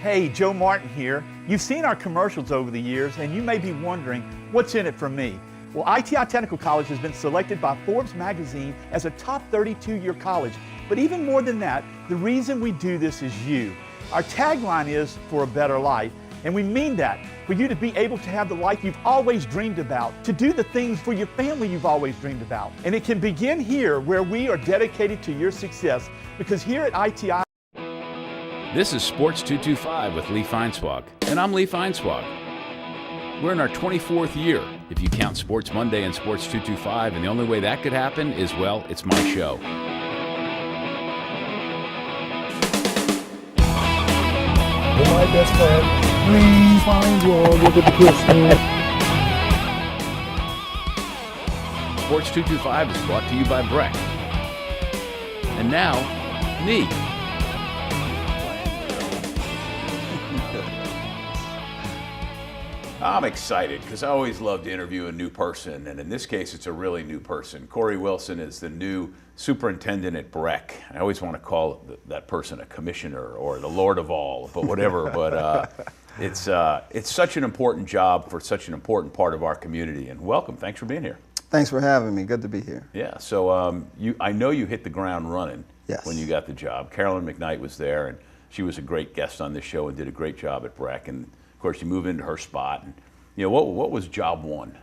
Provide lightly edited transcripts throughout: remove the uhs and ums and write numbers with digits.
Hey, Joe Martin here. You've seen our commercials over the years, and you may be wondering, what's in it for me? Well, ITI Technical College has been selected by Forbes magazine as a top 32-year college. But even more than that, the reason we do this is you. Our tagline is, for a better life, and we mean that, for you to be able to have the life you've always dreamed about, to do the things for your family you've always dreamed about. And it can begin here, where we are dedicated to your success, because here at ITI, This is Sports 225 with Lee Feinswag, and I'm Lee Feinswag. We're in our 24th year, if you count Sports Monday and Sports 225, and the only way that could happen is, well, it's my show. My best friend, Lee Feinswag, look at the Christmas. Sports 225 is brought to you by BREC. And now, me. I'm excited because I always love to interview a new person, and in this case it's a really new person. Corey Wilson is the new superintendent at BREC. I always want to call that person a commissioner or the Lord of all, but whatever. But it's such an important job for such an important part of our community. And welcome, thanks for being here. Thanks for having me. Good to be here. Yeah, so I know you hit the ground running when you got the job. Carolyn McKnight was there, and she was a great guest on this show and did a great job at BREC. And of course, you move into her spot. And, you know, what was job one?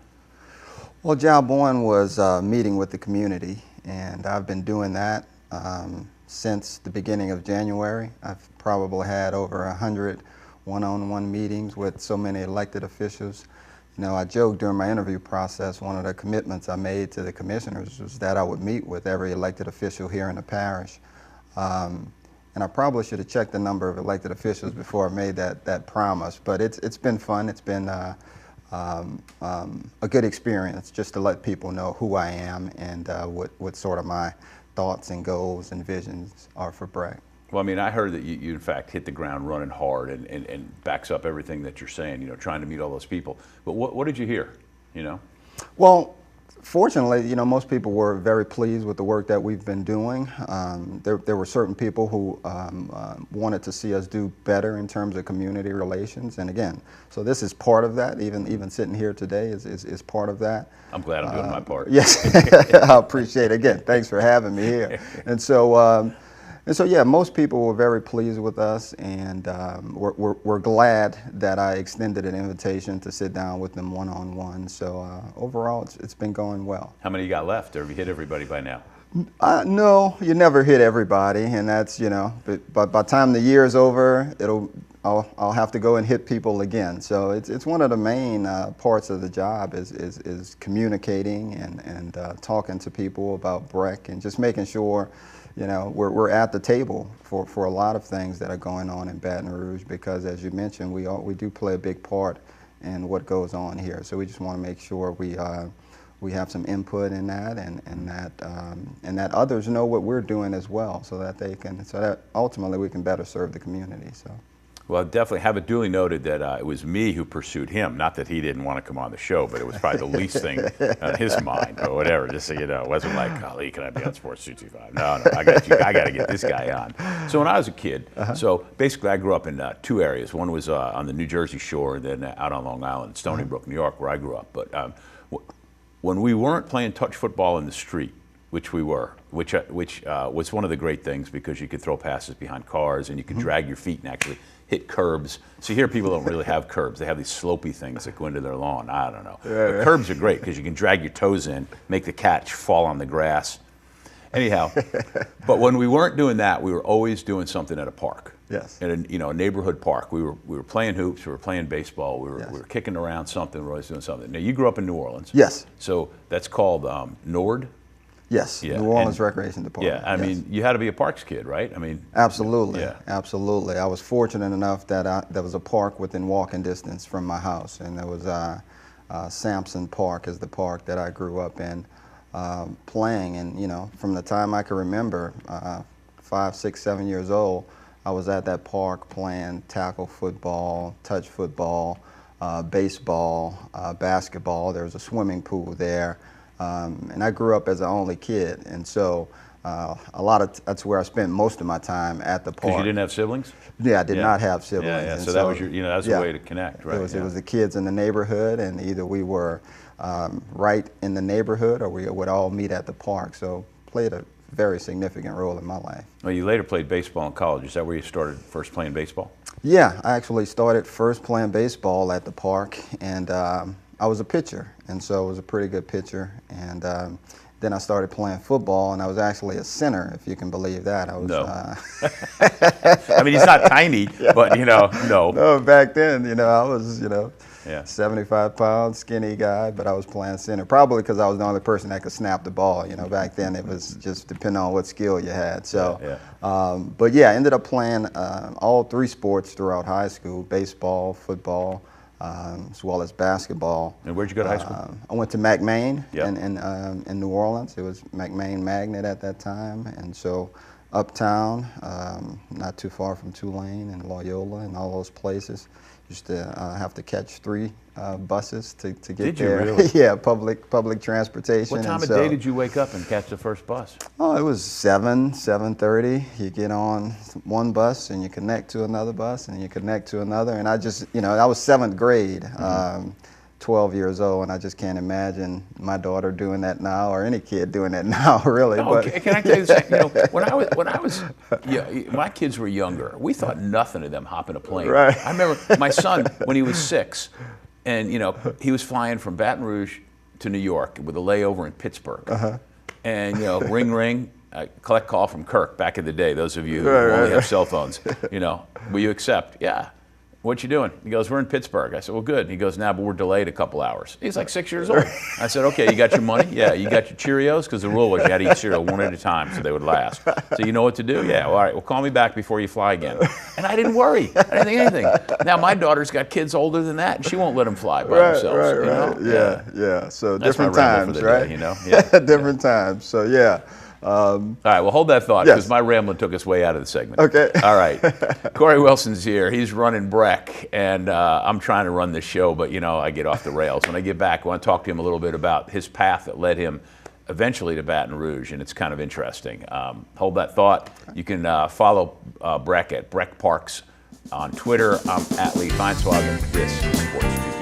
Well, job one was meeting with the community, and I've been doing that since the beginning of January. I've probably had over 100 one-on-one meetings with so many elected officials. You know, I joked during my interview process, one of the commitments I made to the commissioners was that I would meet with every elected official here in the parish. And I probably should have checked the number of elected officials before I made that promise. But it's been fun. It's been a good experience just to let people know who I am and what sort of my thoughts and goals and visions are for BREC. Well, I mean, I heard that you in fact hit the ground running hard and backs up everything that you're saying, you know, trying to meet all those people. But what did you hear, you know? Well, fortunately, you know, most people were very pleased with the work that we've been doing. There were certain people who wanted to see us do better in terms of community relations. And again, so this is part of that. Even sitting here today is part of that. I'm glad I'm doing my part. Yes, I appreciate it. Again, thanks for having me here. And so yeah, most people were very pleased with us, and we're glad that I extended an invitation to sit down with them one-on-one. So overall, it's been going well. How many you got left, or have you hit everybody by now? No, you never hit everybody, and that's, you know, but by the time the year is over, I'll have to go and hit people again. So it's one of the main parts of the job is communicating and talking to people about BREC and just making sure, you know, we're at the table for a lot of things that are going on in Baton Rouge, because as you mentioned, we do play a big part in what goes on here. So we just want to make sure we have some input in that, and that others know what we're doing as well, so that ultimately we can better serve the community. So. Well, definitely have it duly noted that it was me who pursued him. Not that he didn't want to come on the show, but it was probably the least thing on his mind or whatever. Just so you know, it wasn't like, golly, can I be on Sports 225? No, I got you. I got to get this guy on. So when I was a kid, so basically I grew up in two areas. One was on the New Jersey shore, and then out on Long Island, Stony Brook, New York, where I grew up. But when we weren't playing touch football in the street, which we were, which was one of the great things, because you could throw passes behind cars and you could drag your feet and actually hit curbs. So here people don't really have curbs. They have these slopey things that go into their lawn. I don't know. But curbs are great because you can drag your toes in, make the catch, fall on the grass. Anyhow, but when we weren't doing that, we were always doing something at a park. Yes. At a neighborhood park. We were playing hoops, we were playing baseball, we were kicking around something, we were always doing something. Now you grew up in New Orleans. Yes. So that's called NORD? Yes, yeah. New Orleans Recreation Department. Yeah, I mean, you had to be a parks kid, right? I mean, absolutely, yeah. Absolutely. I was fortunate enough that there was a park within walking distance from my house, and there was Sampson Park is the park that I grew up in playing. And you know, from the time I can remember, 5, 6, 7 years old, I was at that park playing tackle football, touch football, baseball, basketball. There was a swimming pool there. And I grew up as an only kid, and so that's where I spent most of my time at the park. Because you didn't have siblings? Yeah, I did not have siblings. Yeah, yeah. And So that was your, that was a way to connect, right? It was the kids in the neighborhood, and either we were right in the neighborhood or we would all meet at the park. So played a very significant role in my life. Well, you later played baseball in college. Is that where you started first playing baseball? Yeah, I actually started first playing baseball at the park, and I was a pitcher, and so I was a pretty good pitcher. And then I started playing football, and I was actually a center, if you can believe that. I was. No. I mean, he's not tiny, but no. No, back then, I was, Yeah. 75 pounds, skinny guy, but I was playing center. Probably because I was the only person that could snap the ball. Back then it was just depending on what skill you had. So, but yeah, I ended up playing all three sports throughout high school: baseball, football, as well as basketball. And where'd you go to high school? I went to McMain Yep. in New Orleans. It was McMain Magnet at that time, and so uptown, not too far from Tulane and Loyola and all those places. Used to have to catch 3 buses to get Did you there. really? Yeah, public transportation. What time and of day did you wake up and catch the first bus? Oh, it was 7:30. You get on one bus and you connect to another bus and you connect to another. And I just, I was 7th grade, 12 years old, and I just can't imagine my daughter doing that now or any kid doing that now, really. No, but can I tell you something? When I was, my kids were younger. We thought nothing of them hopping a plane. Right. I remember my son when he was 6, and he was flying from Baton Rouge to New York with a layover in Pittsburgh. And ring ring, collect call from Kirk back in the day. Those of you who only have cell phones, will you accept? Yeah. What you doing? He goes, we're in Pittsburgh. I said, well, good. He goes, now, but we're delayed a couple hours. He's like 6 years old. I said, okay, you got your money? Yeah. You got your Cheerios? Because the rule was you had to eat cereal one at a time so they would last. So you know what to do? Yeah. Well, all right. Well, call me back before you fly again. And I didn't worry. I didn't think anything. Now my daughter's got kids older than that, and she won't let them fly by themselves. Right. Yeah. So That's different my ramble times, for the right? day, Yeah. Different times. So yeah. All right, well, hold that thought, because Yes. my rambling took us way out of the segment. Okay. All right. Corey Wilson's here. He's running BREC, and I'm trying to run this show, but, I get off the rails. When I get back, I want to talk to him a little bit about his path that led him eventually to Baton Rouge, and it's kind of interesting. Hold that thought. You can follow BREC at BREC Parks on Twitter. I'm at Lee Feinswag, and this is Sports 225.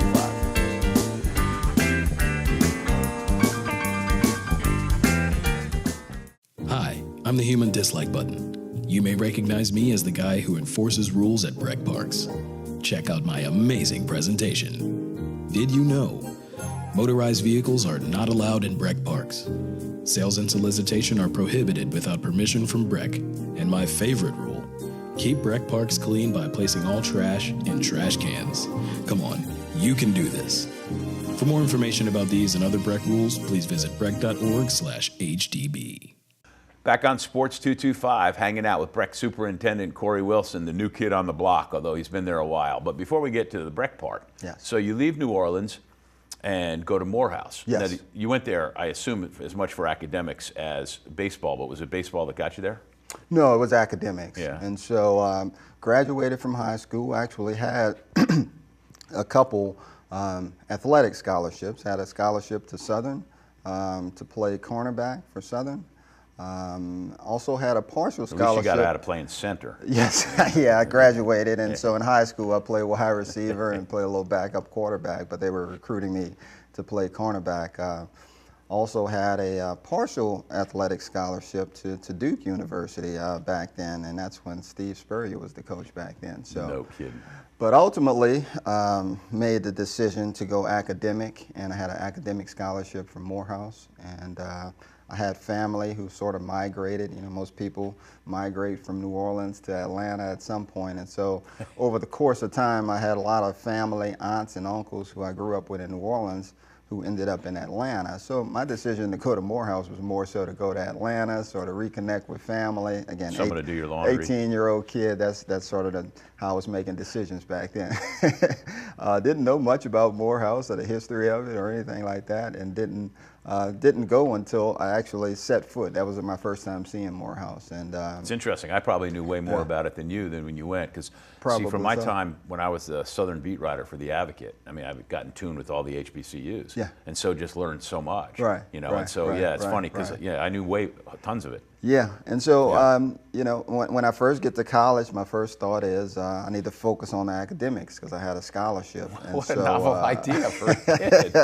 Hi, I'm the human dislike button. You may recognize me as the guy who enforces rules at BREC Parks. Check out my amazing presentation. Did you know? Motorized vehicles are not allowed in BREC Parks. Sales and solicitation are prohibited without permission from BREC. And my favorite rule, keep BREC Parks clean by placing all trash in trash cans. Come on, you can do this. For more information about these and other BREC rules, please visit brec.org/HDB. Back on Sports 225, hanging out with BREC Superintendent Corey Wilson, the new kid on the block, although he's been there a while. But before we get to the BREC part, Yes. So you leave New Orleans and go to Morehouse. Yes. Now, you went there, I assume, as much for academics as baseball, but was it baseball that got you there? No, it was academics. Yeah. And so graduated from high school, actually had a couple athletic scholarships. Had a scholarship to Southern to play cornerback for Southern. Also had a partial At least scholarship. you got out of playing center. Yes, yeah, I graduated, and so in high school I played wide receiver and played a little backup quarterback, but they were recruiting me to play cornerback. Also had a partial athletic scholarship to Duke University back then, and that's when Steve Spurrier was the coach back then. So, No kidding. but ultimately made the decision to go academic, and I had an academic scholarship from Morehouse, and I had family who sort of migrated. Most people migrate from New Orleans to Atlanta at some point, and so over the course of time, I had a lot of family, aunts and uncles who I grew up with in New Orleans who ended up in Atlanta. So my decision to go to Morehouse was more so to go to Atlanta, sort of reconnect with family. Again, Someone to do your laundry. 18-year-old kid, that's sort of how I was making decisions back then. Didn't know much about Morehouse or the history of it or anything like that, and didn't go until I actually set foot. That was my first time seeing Morehouse. And It's interesting. I probably knew way more about it than you than when you went, because Probably from my so. time when I was the Southern beat writer for The Advocate, I mean, I've gotten tuned with all the HBCUs, Yeah. and so just learned so much. Right, And right, so right, it's right, funny because right. I knew tons of it. Yeah, and so, Yeah. you know, when I first get to college, my first thought is I need to focus on the academics because I had a scholarship. And What a so, novel idea for a kid.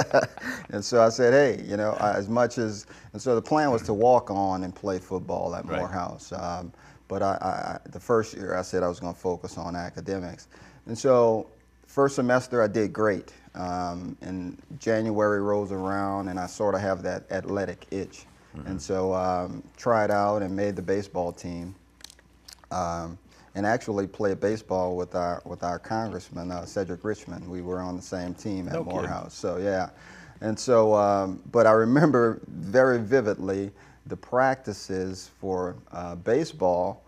and so I said, hey, you know, and so the plan was to walk on and play football at Right. Morehouse. But the first year I said I was going to focus on academics. And so, first semester I did great. And January rolls around and I sort of have that athletic itch. And so tried out and made the baseball team, and actually played baseball with our congressman Cedric Richmond. We were on the same team at No kidding. Morehouse. So yeah, and so but I remember very vividly the practices for baseball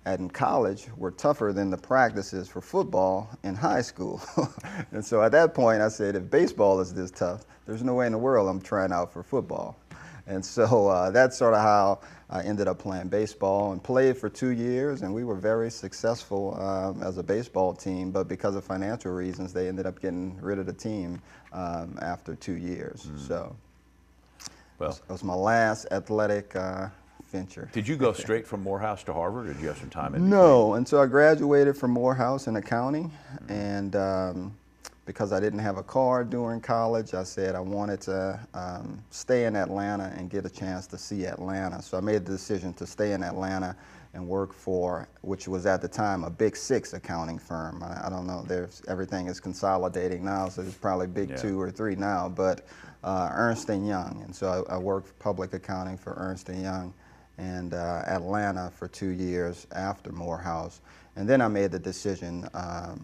in college were tougher than the practices for football in high school. And so at that point I said, if baseball is this tough, there's no way in the world I'm trying out for football. And so that's sort of how I ended up playing baseball and played for 2 years, and we were very successful as a baseball team, but because of financial reasons, they ended up getting rid of the team after 2 years. So Well, that was my last athletic venture. did you go straight from Morehouse to Harvard, or did you have some time in between? No, and so I graduated from Morehouse in accounting, and because I didn't have a car during college, I said I wanted to stay in Atlanta and get a chance to see Atlanta. So I made the decision to stay in Atlanta and work for, which was at the time a Big 6 accounting firm. I don't know, everything is consolidating now, so there's probably Big 2 or 3 now, but Ernst & Young. And so I worked for public accounting for Ernst & Young and Atlanta for 2 years after Morehouse. And then I made the decision,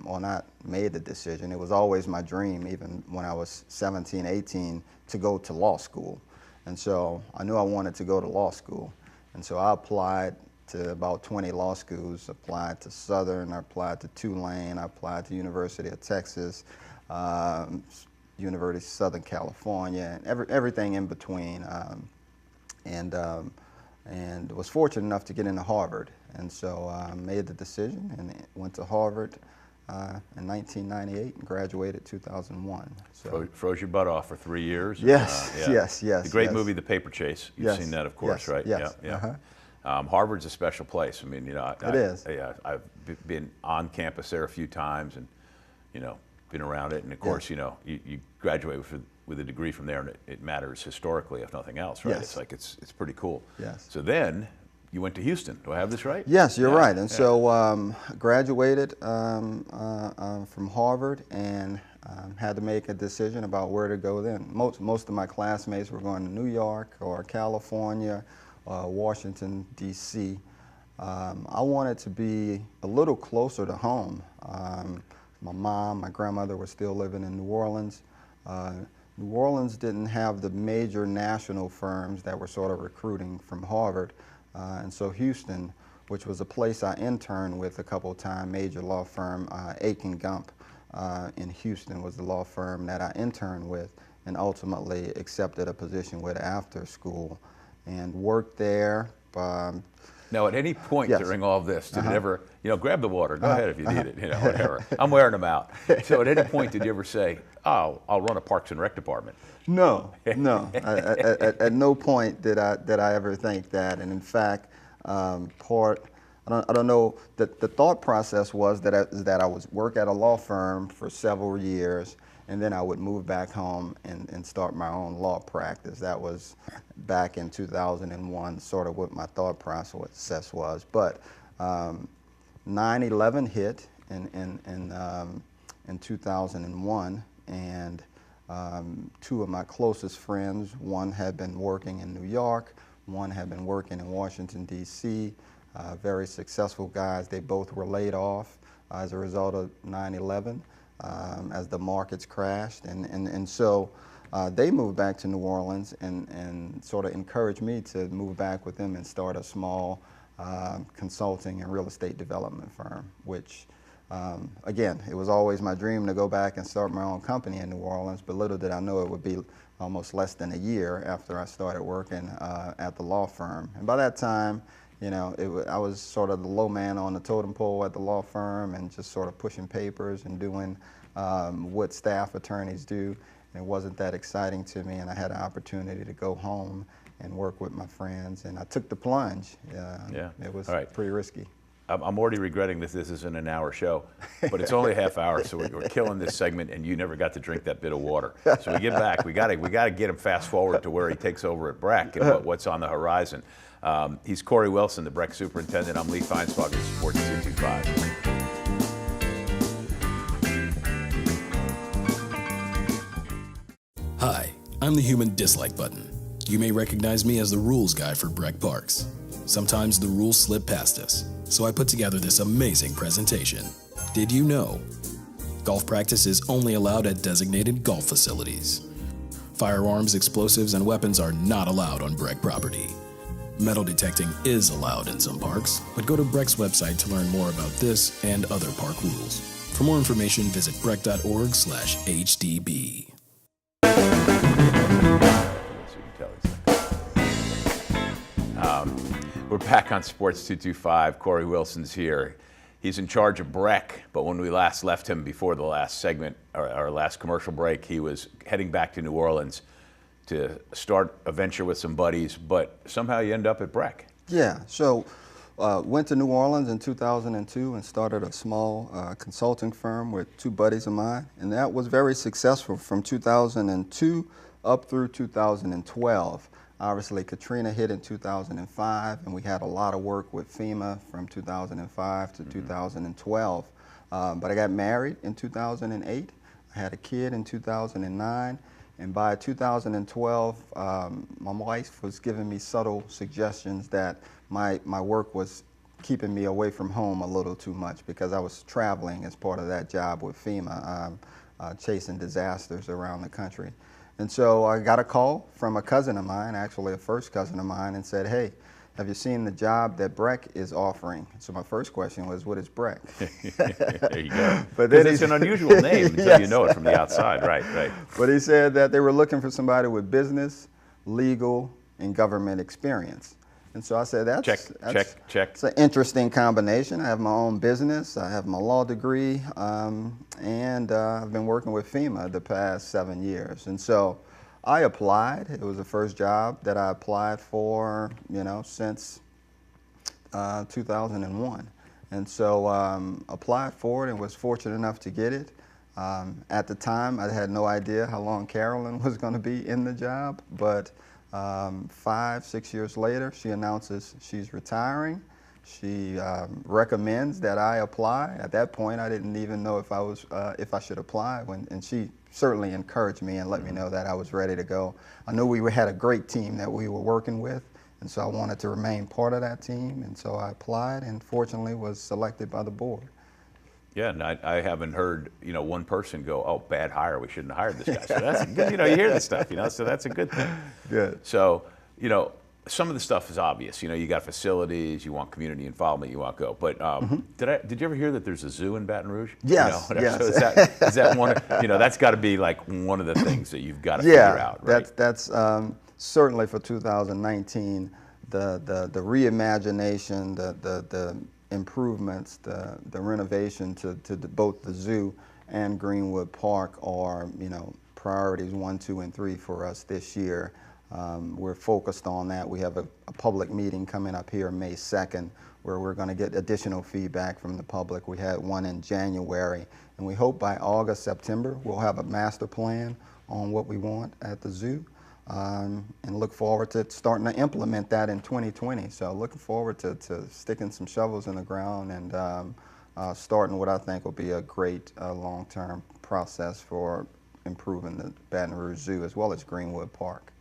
or not made the decision, it was always my dream, even when I was 17, 18, to go to law school. And so I knew I wanted to go to law school. And so I applied to about 20 law schools, applied to Southern, I applied to Tulane, I applied to University of Texas, University of Southern California, and everything in between. And was fortunate enough to get into Harvard. And so I made the decision and went to Harvard in 1998 and graduated 2001. So, Froze your butt off for 3 years. yes, Yeah. yes. The great yes. movie, The Paper Chase. You've Yes, seen that, of course, yes, right? yes, Yeah. Harvard's a special place. I mean, you know, It is. I've been on campus there a few times, and you know, been around it. And of course, you know, you graduate with a degree from there, and it matters historically, if nothing else, right? Yes. It's like it's pretty cool. Yes. So then you went to Houston. Do I have this right? Yes, you're Yeah, right. And yeah. so graduated from Harvard and had to make a decision about where to go then. Most of my classmates were going to New York or California, Washington, D.C. I wanted to be a little closer to home. My mom, my grandmother were still living in New Orleans. New Orleans didn't have the major national firms that were sort of recruiting from Harvard. And so Houston, which was a place I interned with a couple of times, major law firm, Aiken Gump in Houston was the law firm that I interned with and ultimately accepted a position with after school and worked there. Now, at any point Yes. during all of this, did it ever, you know, grab the water, go ahead if you need it, you know, whatever. I'm wearing them out. So at any point did you ever say, oh, I'll run a Parks and Rec department? No, no. At no point did I ever think that. And in fact, I don't know, the thought process was that I would work at a law firm for several years, and then I would move back home and start my own law practice. That was back in 2001, sort of what my thought process was. But 9/11 hit in 2001, and two of my closest friends, one had been working in New York, one had been working in Washington, D.C., very successful guys. They both were laid off as a result of 9/11 as the markets crashed. And so they moved back to New Orleans and sort of encouraged me to move back with them and start a small consulting and real estate development firm, which again, it was always my dream to go back and start my own company in New Orleans, but little did I know it would be almost less than a year after I started working at the law firm. And by that time, you know, I was sort of the low man on the totem pole at the law firm and just sort of pushing papers and doing what staff attorneys do. And it wasn't that exciting to me, and I had an opportunity to go home and work with my friends. And I took the plunge. Yeah. It was All right. pretty risky. I'm already regretting that this isn't an hour show, but it's only a half hour, so we're killing this segment, and you never got to drink that bit of water. So we get back, we got to get him fast forward to where he takes over at BREC and what's on the horizon. He's Corey Wilson, the BREC superintendent. I'm Lee Feinswag of Sports 225. Hi, I'm the human dislike button. You may recognize me as the rules guy for BREC Parks. Sometimes the rules slip past us, so I put together this amazing presentation. Did you know? Golf practice is only allowed at designated golf facilities. Firearms, explosives, and weapons are not allowed on BREC property. Metal detecting is allowed in some parks, but go to BREC's website to learn more about this and other park rules. For more information, visit brec.org/HDB. We're back on Sports 225. Corey Wilson's here. He's in charge of BREC, but when we last left him before the last segment, our last commercial break, he was heading back to New Orleans to start a venture with some buddies, but somehow you end up at BREC. Yeah, so went to New Orleans in 2002 and started a small consulting firm with two buddies of mine, and that was very successful from 2002 up through 2012. Obviously, Katrina hit in 2005, and we had a lot of work with FEMA from 2005 to 2012. But I got married in 2008. I had a kid in 2009. And by 2012, my wife was giving me subtle suggestions that my work was keeping me away from home a little too much because I was traveling as part of that job with FEMA, chasing disasters around the country. And so I got a call from a cousin of mine, actually a first cousin of mine, and said, hey, have you seen the job that BREC is offering? So my first question was, what is BREC? There you go. But then it's an unusual name until Yes. you know it from the outside. Right. But he said that they were looking for somebody with business, legal, and government experience. And so I said, that's Check. It's an interesting combination. I have my own business, I have my law degree, and I've been working with FEMA the past 7 years. And so I applied. It was the first job that I applied for, since 2001. And so applied for it and was fortunate enough to get it. At the time, I had no idea how long Carolyn was going to be in the job, but 5-6 years later, she announces she's retiring. She recommends that I apply. At that point, I didn't even know if I should apply, and she certainly encouraged me and let me know that I was ready to go. I knew we had a great team that we were working with, and so I wanted to remain part of that team, and so I applied and fortunately was selected by the board. Yeah, and I haven't heard, one person go, oh, bad hire, we shouldn't have hired this guy. So that's good, you hear this stuff, so that's a good thing. Good. So, some of the stuff is obvious. You got facilities, you want community involvement, you want to go. But did you ever hear that there's a zoo in Baton Rouge? Yes, yes. So is that one, that's got to be like one of the things that you've got to figure out, right? That's certainly for 2019, the reimagination, the improvements, the renovation to both the zoo and Greenwood Park are, priorities 1, 2, and 3 for us this year. We're focused on that. We have a public meeting coming up here May 2nd where we're going to get additional feedback from the public. We had one in January, and we hope by August, September, we'll have a master plan on what we want at the zoo. And look forward to starting to implement that in 2020. So looking forward to sticking some shovels in the ground and starting what I think will be a great long-term process for improving the Baton Rouge Zoo as well as Greenwood Park.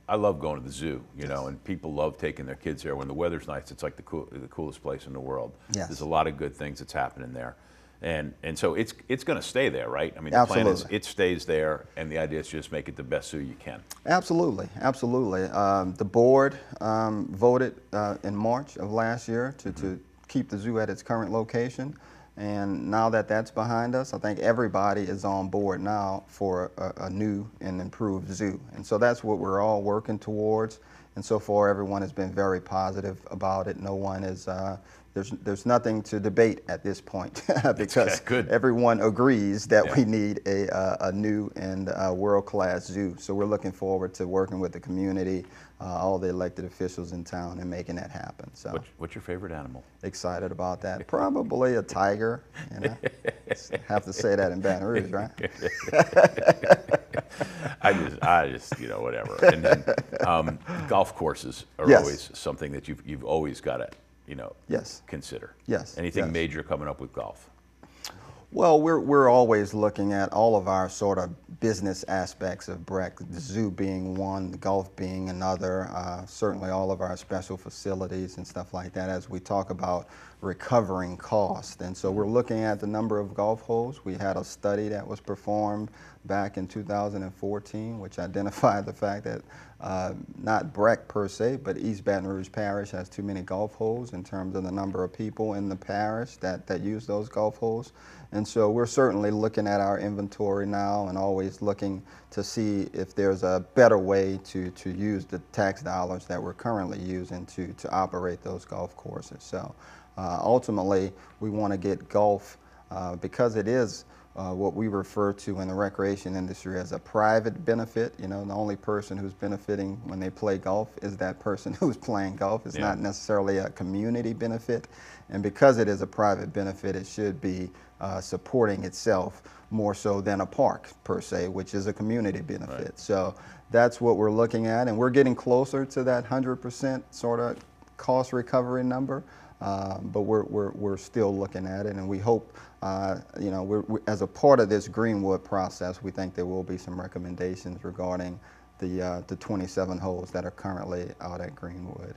I love going to the zoo, and people love taking their kids there. When the weather's nice, it's like the coolest place in the world. Yes. There's a lot of good things that's happening there. And so it's going to stay there, right? I mean, the Absolutely. plan is it stays there, and the idea is just make it the best zoo you can. Absolutely. The board voted in March of last year to keep the zoo at its current location. And now that that's behind us, I think everybody is on board now for a new and improved zoo. And so that's what we're all working towards, And so far, everyone has been very positive about it. No one is, there's nothing to debate at this point because good. everyone agrees that we need a new and world-class zoo. So we're looking forward to working with the community, all the elected officials in town, and making that happen. So What's your favorite animal? excited about that. Probably a tiger. You know, have to say that in Baton Rouge, right? I just, you know, whatever. And then golf courses are always something that you've always got to, you know, consider. Yes. Anything major coming up with golf? Well, we're always looking at all of our sort of business aspects of BREC, the zoo being one, the golf being another, certainly all of our special facilities and stuff like that as we talk about recovering cost. And so we're looking at the number of golf holes. We had a study that was performed back in 2014, which identified the fact that not BREC per se, but East Baton Rouge Parish has too many golf holes in terms of the number of people in the parish that use those golf holes. And so we're certainly looking at our inventory now and always looking to see if there's a better way to use the tax dollars that we're currently using to operate those golf courses. So ultimately, we want to get golf because it is what we refer to in the recreation industry as a private benefit. You know, the only person who's benefiting when they play golf is that person who's playing golf. It's not necessarily a community benefit. And because it is a private benefit, it should be supporting itself more so than a park per se, which is a community benefit. Right. So that's what we're looking at, and we're getting closer to that 100% sort of cost recovery number. But we're still looking at it, and we hope, you know, we're, as a part of this Greenwood process, we think there will be some recommendations regarding the 27 holes that are currently out at Greenwood.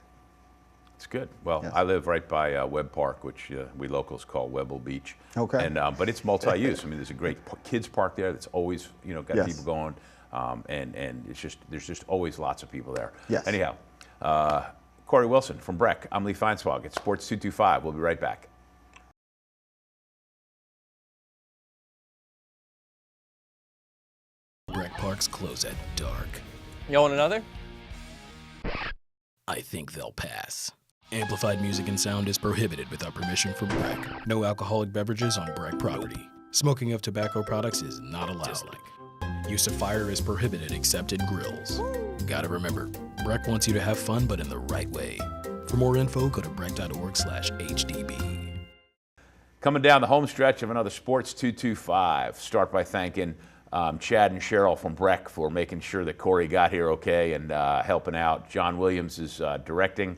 It's good. Well, I live right by Webb Park, which we locals call Webble Beach. Okay. And but it's multi-use. I mean, there's a great kids park there that's always, you know, got people going, and it's just there's just always lots of people there. Yes. Anyhow. Corey Wilson from BREC. I'm Lee Feinswag. It's Sports 225. We'll be right back. BREC parks close at dark. You want another? I think they'll pass. Amplified music and sound is prohibited without permission from BREC. No alcoholic beverages on BREC property. Smoking of tobacco products is not allowed. Use of fire is prohibited except in grills. Gotta remember, BREC wants you to have fun, but in the right way. For more info, go to brec.org/HDB. Coming down the home stretch of another Sports 225. Start by thanking Chad and Cheryl from BREC for making sure that Corey got here okay and helping out. John Williams is directing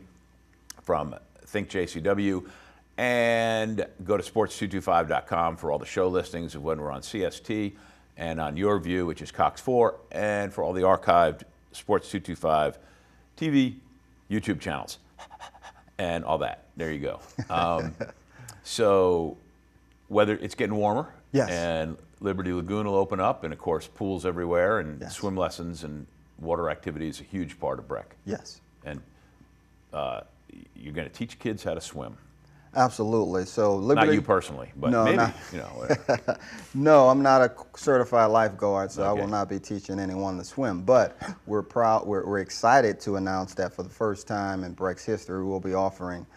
from Think JCW. And go to sports225.com for all the show listings of when we're on CST and on Your View, which is Cox 4, and for all the archived Sports 225 TV, YouTube channels, and all that. There you go. So whether it's getting warmer, and Liberty Lagoon will open up, and of course pools everywhere, and swim lessons and water activity is a huge part of BREC. Yes. And you're going to teach kids how to swim. Absolutely. So Liberty, not you personally, but no, maybe, you know, whatever. No, I'm not a certified lifeguard, so I will not be teaching anyone to swim. But we're proud, we're excited to announce that for the first time in BREC's history, we'll be offering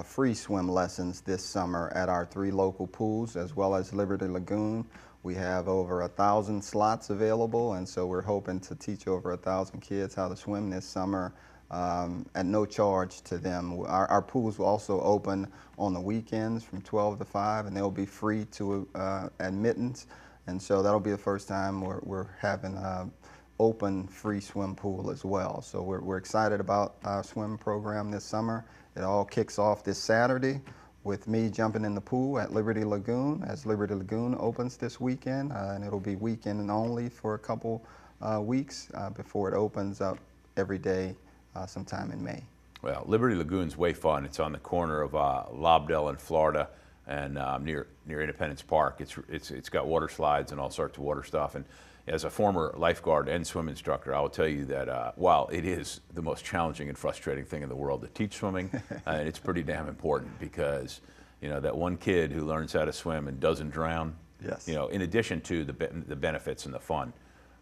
free swim lessons this summer at our 3 local pools, as well as Liberty Lagoon. We have over 1,000 slots available, and so we're hoping to teach over 1,000 kids how to swim this summer at no charge to them. Our pools will also open on the weekends from 12 to 5, and they'll be free to admittance. And so that'll be the first time we're having an open free swim pool as well. So we're excited about our swim program this summer. It all kicks off this Saturday with me jumping in the pool at Liberty Lagoon as Liberty Lagoon opens this weekend. And it'll be weekend only for a couple weeks before it opens up every day sometime in May. Well, Liberty Lagoon's way fun. It's on the corner of Lobdell and Florida, and near Independence Park. It's got water slides and all sorts of water stuff. And as a former lifeguard and swim instructor, I will tell you that while it is the most challenging and frustrating thing in the world to teach swimming, and it's pretty damn important because, you know, that one kid who learns how to swim and doesn't drown, you know, in addition to the benefits and the fun,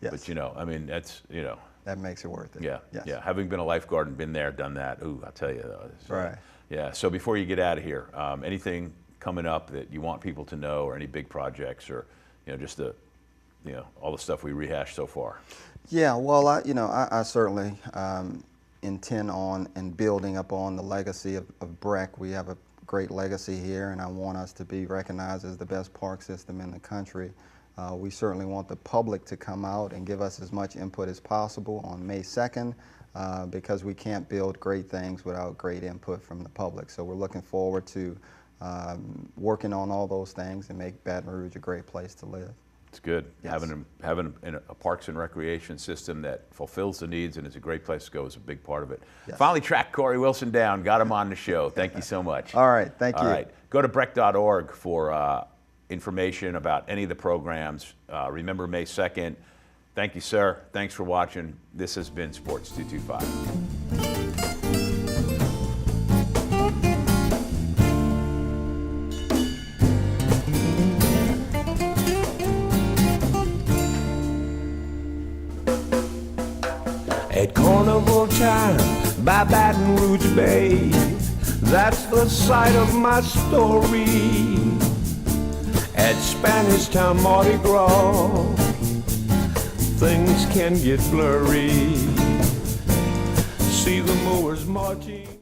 Yes. But, you know, I mean, that's, you know. That makes it worth it. Yeah, Yes. yeah. Having been a lifeguard and been there, done that, ooh, I'll tell you. Right. Yeah, so before you get out of here, anything coming up that you want people to know, or any big projects, or, you know, just the, you know, all the stuff we rehashed so far? Yeah, well, I certainly intend on and building upon the legacy of BREC. We have a great legacy here, and I want us to be recognized as the best park system in the country. We certainly want the public to come out and give us as much input as possible on May 2nd, because we can't build great things without great input from the public. So we're looking forward to working on all those things and make Baton Rouge a great place to live. It's good. Yes. Having a parks and recreation system that fulfills the needs and is a great place to go is a big part of it. Yes. Finally tracked Corey Wilson down, got him on the show. Thank you so much. All right, thank you. All right, go to BREC.org for information about any of the programs. Remember May 2nd. Thank you, sir. Thanks for watching. This has been Sports 225. At carnival time by Baton Rouge Bay, that's the site of my story. At Spanish Town Mardi Gras, things can get blurry. See the mowers marching.